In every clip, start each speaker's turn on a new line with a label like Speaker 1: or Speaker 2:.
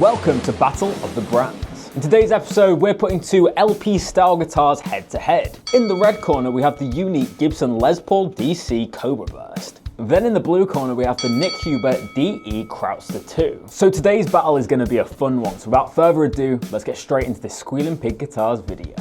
Speaker 1: Welcome to Battle of the Brands. In today's episode, we're putting two LP-style guitars head-to-head. In the red corner, we have the unique Gibson Les Paul DC Cobra Burst. Then in the blue corner, we have the Nick Huber DE Crouster 2. So today's battle is going to be a fun one. So without further ado, let's get straight into this Squealing Pig Guitars video.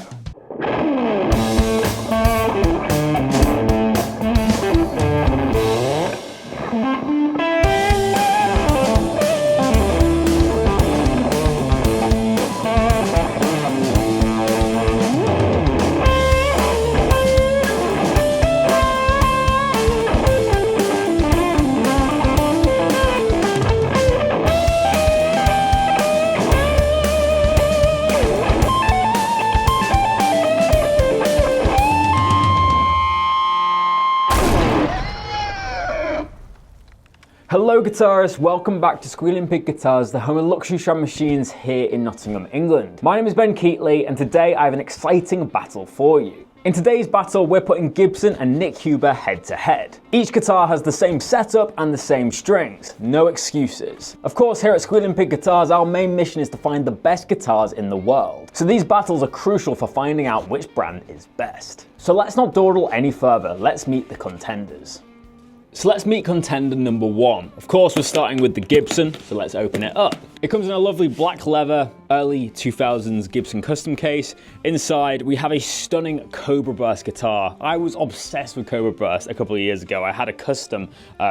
Speaker 1: Hello guitarists, welcome back to Squealing Pig Guitars, the home of luxury shred machines here in Nottingham, England. My name is Ben Keightley and today I have an exciting battle for you. In today's battle, we're putting Gibson and Nick Huber head to head. Each guitar has the same setup and the same strings, no excuses. Of course, here at Squealing Pig Guitars, our main mission is to find the best guitars in the world. So these battles are crucial for finding out which brand is best. So let's not dawdle any further, let's meet the contenders. So let's meet contender number one. Of course, we're starting with the Gibson, so let's open it up. It comes in a lovely black leather, early 2000s Gibson custom case. Inside, we have a stunning Cobra Burst guitar. I was obsessed with Cobra Burst a couple of years ago. I had a custom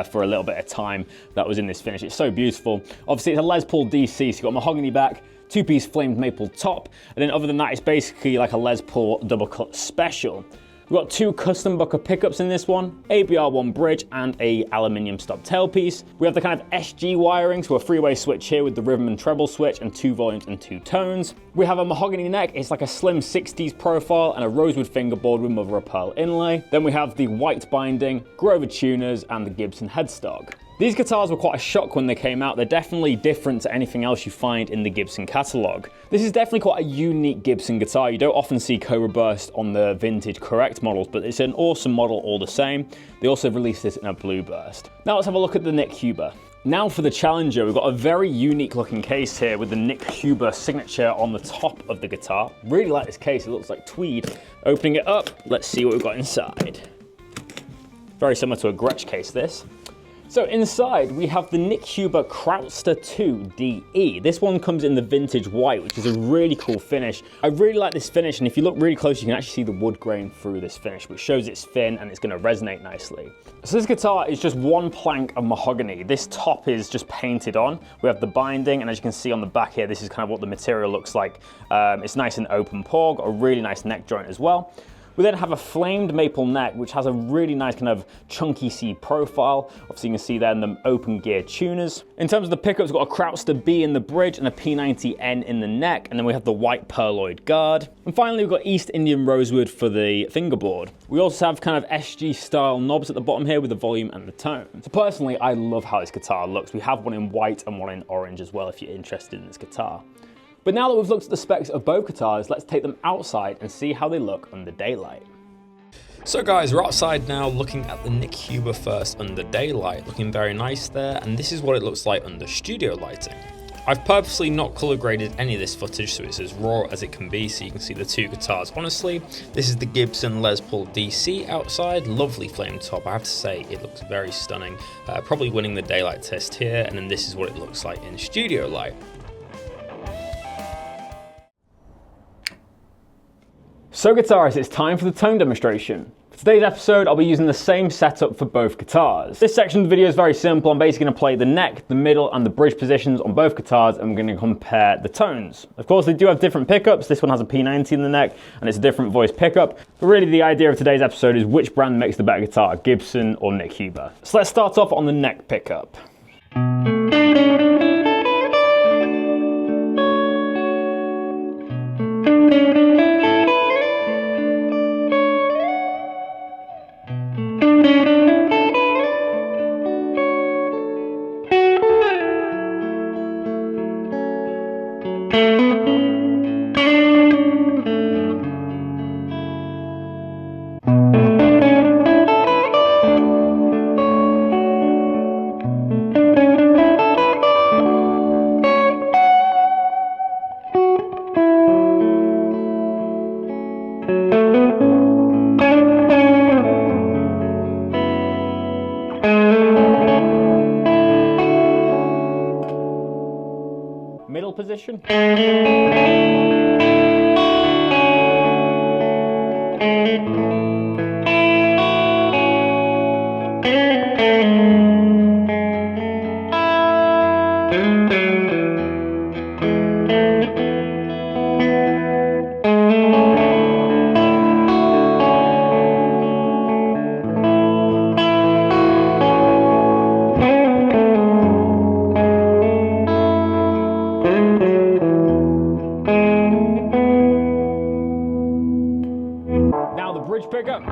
Speaker 1: for a little bit of time that was in this finish. It's so beautiful. Obviously, it's a Les Paul DC, so you've got mahogany back, two-piece flamed maple top, and then other than that, it's basically like a Les Paul double cut special. We've got two custom bucker pickups in this one, ABR1 bridge and a aluminium stub tailpiece. We have the kind of SG wiring, so a three-way switch here with the rhythm and treble switch and 2 volumes and 2 tones. We have a mahogany neck, it's like a slim 60s profile and a rosewood fingerboard with mother of pearl inlay. Then we have the white binding, Grover tuners and the Gibson headstock. These guitars were quite a shock when they came out. They're definitely different to anything else you find in the Gibson catalogue. This is definitely quite a unique Gibson guitar. You don't often see Cobra Burst on the vintage correct models, but it's an awesome model all the same. They also released this in a blue burst. Now let's have a look at the Nick Huber. Now for the Challenger, we've got a very unique looking case here with the Nick Huber signature on the top of the guitar. Really like this case, it looks like tweed. Opening it up, let's see what we've got inside. Very similar to a Gretsch case, this. So inside, we have the Nick Huber Crouster 2 DE. This one comes in the vintage white, which is a really cool finish. I really like this finish, and if you look really close, you can actually see the wood grain through this finish, which shows it's thin and it's gonna resonate nicely. So this guitar is just one plank of mahogany. This top is just painted on. We have the binding, and as you can see on the back here, this is kind of what the material looks like. It's nice and open pore, got a really nice neck joint as well. We then have a flamed maple neck, which has a really nice kind of chunky C profile. Obviously you can see there in the open gear tuners. In terms of the pickups, we've got a Crouster B in the bridge and a P90N in the neck, and then we have the white pearloid guard. And finally, we've got East Indian rosewood for the fingerboard. We also have kind of SG style knobs at the bottom here with the volume and the tone. So personally, I love how this guitar looks. We have one in white and one in orange as well if you're interested in this guitar. But now that we've looked at the specs of both guitars, let's take them outside and see how they look under daylight.
Speaker 2: So guys, we're outside now looking at the Nick Huber first under daylight, looking very nice there, and this is what it looks like under studio lighting. I've purposely not color graded any of this footage so it's as raw as it can be so you can see the two guitars honestly. This is the Gibson Les Paul DC outside, lovely flame top, I have to say it looks very stunning, probably winning the daylight test here, and then this is what it looks like in studio light.
Speaker 1: So guitarists, it's time for the tone demonstration. For today's episode, I'll be using the same setup for both guitars. This section of the video is very simple. I'm basically going to play the neck, the middle, and the bridge positions on both guitars, and we're going to compare the tones. Of course, they do have different pickups. This one has a P90 in the neck, and it's a different voice pickup. But really, the idea of today's episode is which brand makes the better guitar, Gibson or Nick Huber. So let's start off on the neck pickup. middle position. Now the bridge pickup.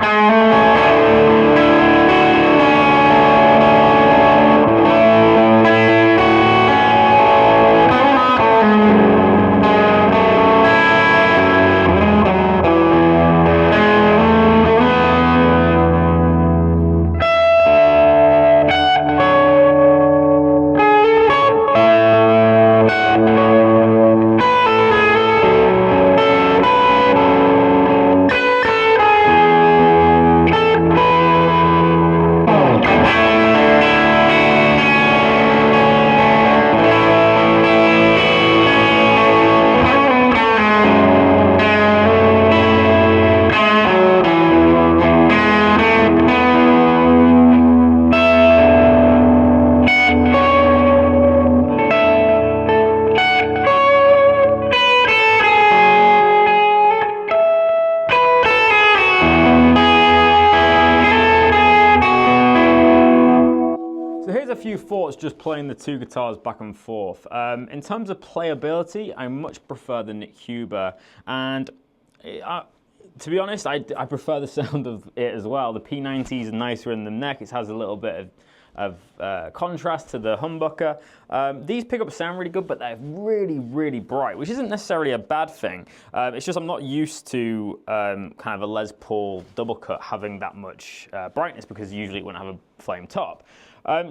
Speaker 1: So here's a few thoughts just playing the two guitars back and forth. In terms of playability, I much prefer the Nick Huber, and to be honest, I prefer the sound of it as well. The P90 is nicer in the neck. It has a little bit of contrast to the humbucker. These pickups sound really good, but they're really, really bright, which isn't necessarily a bad thing. It's just I'm not used to kind of a Les Paul double cut having that much brightness, because usually it wouldn't have a flame top.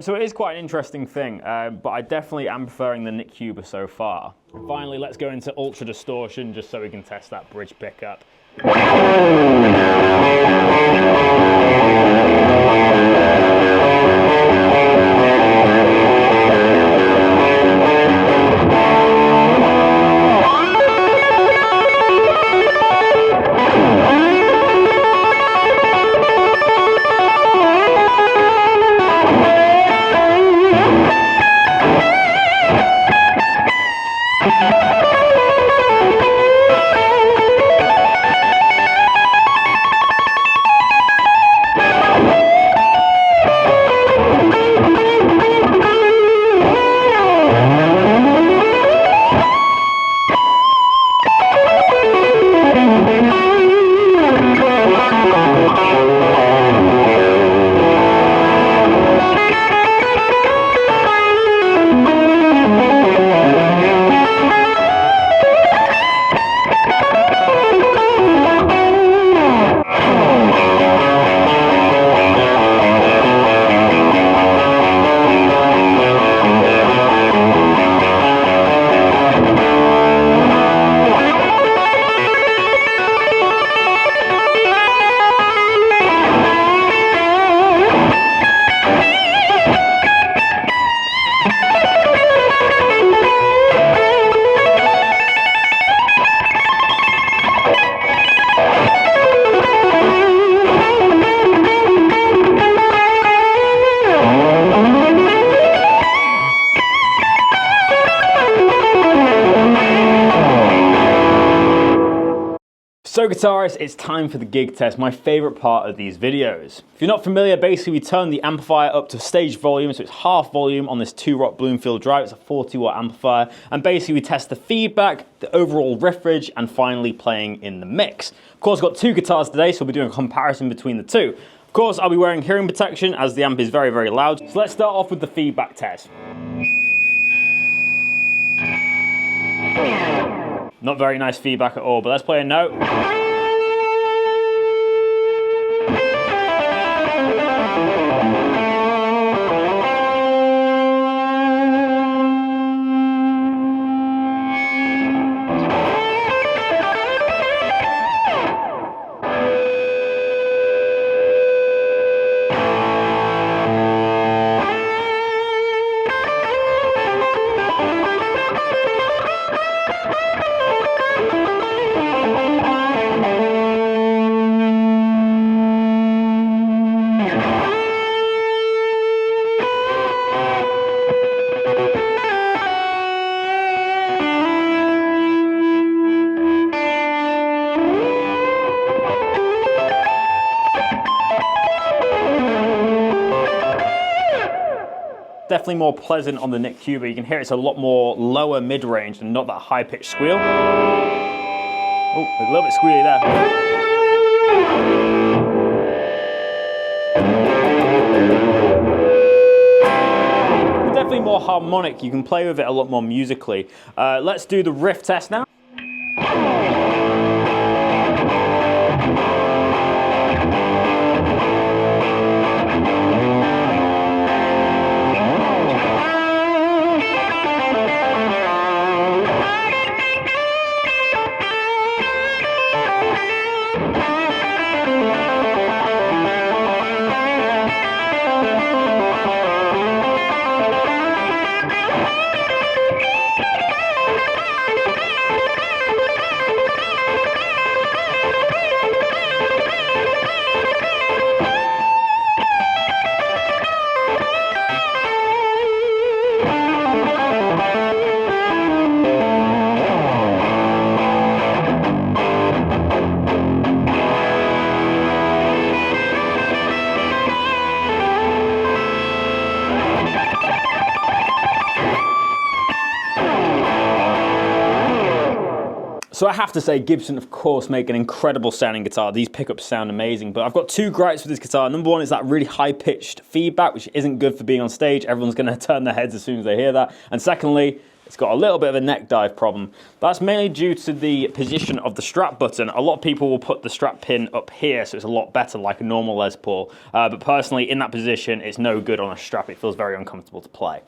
Speaker 1: So it is quite an interesting thing, but I definitely am preferring the Nick Huber so far. Finally, let's go into ultra distortion just so we can test that bridge pickup. So guitarists, it's time for the gig test, my favorite part of these videos. If you're not familiar, basically we turn the amplifier up to stage volume, so it's half volume on this 2-Rock Bloomfield drive. It's a 40-watt amplifier, and basically we test the feedback, the overall riffage, and finally playing in the mix. Of course, I've got two guitars today, so we'll be doing a comparison between the two. Of course, I'll be wearing hearing protection as the amp is very, very loud. So let's start off with the feedback test. Not very nice feedback at all, but let's play a note. definitely more pleasant on the Nick Huber. You can hear it's a lot more lower mid-range and not that high-pitched squeal. Oh, a little bit squealy there. Definitely more harmonic. You can play with it a lot more musically. Let's do the riff test now. So I have to say, Gibson, of course, make an incredible sounding guitar. These pickups sound amazing, but I've got two gripes with this guitar. Number one is that really high-pitched feedback, which isn't good for being on stage. Everyone's going to turn their heads as soon as they hear that. And secondly, it's got a little bit of a neck dive problem. That's mainly due to the position of the strap button. A lot of people will put the strap pin up here, so it's a lot better like a normal Les Paul. But personally, in that position, it's no good on a strap. It feels very uncomfortable to play.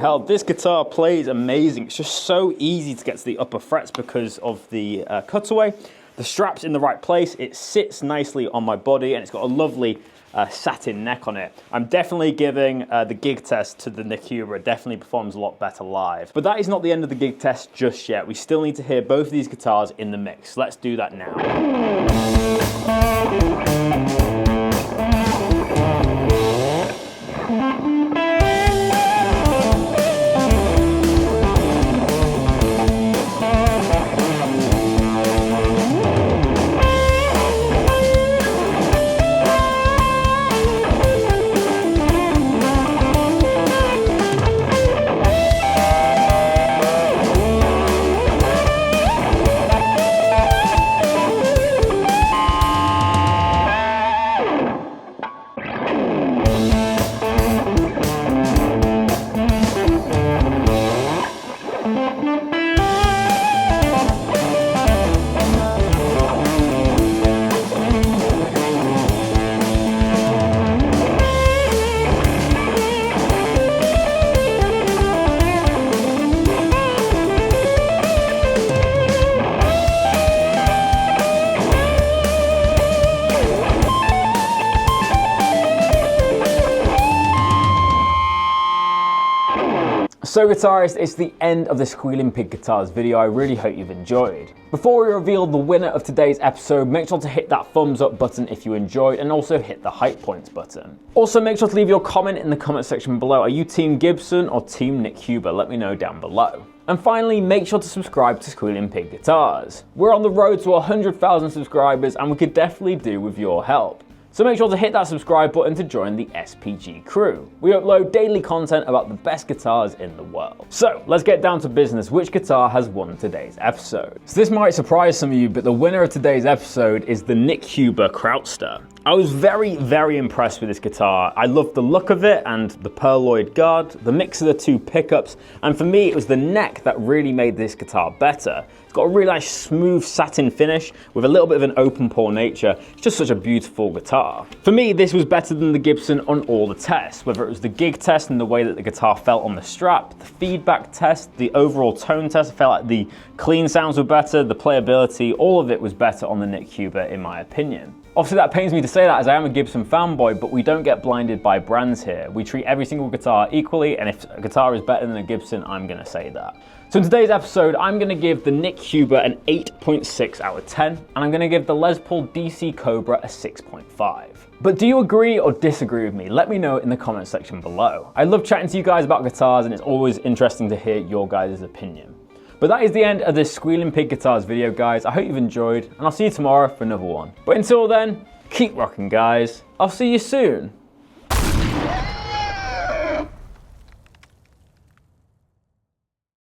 Speaker 1: Hell, this guitar plays amazing. It's just so easy to get to the upper frets because of the cutaway. The strap's in the right place. It sits nicely on my body, and it's got a lovely satin neck on it. I'm definitely giving the gig test to the Nick Huber. It definitely performs a lot better live. But that is not the end of the gig test just yet. We still need to hear both of these guitars in the mix. Let's do that now. So guitarists, it's the end of the Squealing Pig Guitars video. I really hope you've enjoyed. Before we reveal the winner of today's episode, make sure to hit that thumbs up button if you enjoyed, and also hit the hype points button. Also, make sure to leave your comment in the comment section below. Are you Team Gibson or Team Nick Huber? Let me know down below. And finally, make sure to subscribe to Squealing Pig Guitars. We're on the road to 100,000 subscribers, and we could definitely do with your help. So make sure to hit that subscribe button to join the SPG crew. We upload daily content about the best guitars in the world. So let's get down to business. Which guitar has won today's episode? So this might surprise some of you, but the winner of today's episode is the Nick Huber Krautster. I was very, very impressed with this guitar. I loved the look of it and the pearloid guard, the mix of the two pickups, and for me it was the neck that really made this guitar better. It's got a really nice smooth satin finish with a little bit of an open pore nature. It's just such a beautiful guitar. For me, this was better than the Gibson on all the tests, whether it was the gig test and the way that the guitar felt on the strap, the feedback test, the overall tone test. I felt like the clean sounds were better, the playability, all of it was better on the Nick Huber in my opinion. Obviously that pains me to say that as I am a Gibson fanboy, but we don't get blinded by brands here. We treat every single guitar equally, and if a guitar is better than a Gibson, I'm gonna say that. So in today's episode, I'm gonna give the Nick Huber an 8.6 out of 10, and I'm gonna give the Les Paul DC Cobra a 6.5. But do you agree or disagree with me? Let me know in the comment section below. I love chatting to you guys about guitars, and it's always interesting to hear your guys' opinion. But that is the end of this Squealing Pig Guitars video, guys. I hope you've enjoyed, and I'll see you tomorrow for another one. But until then, keep rocking, guys. I'll see you soon.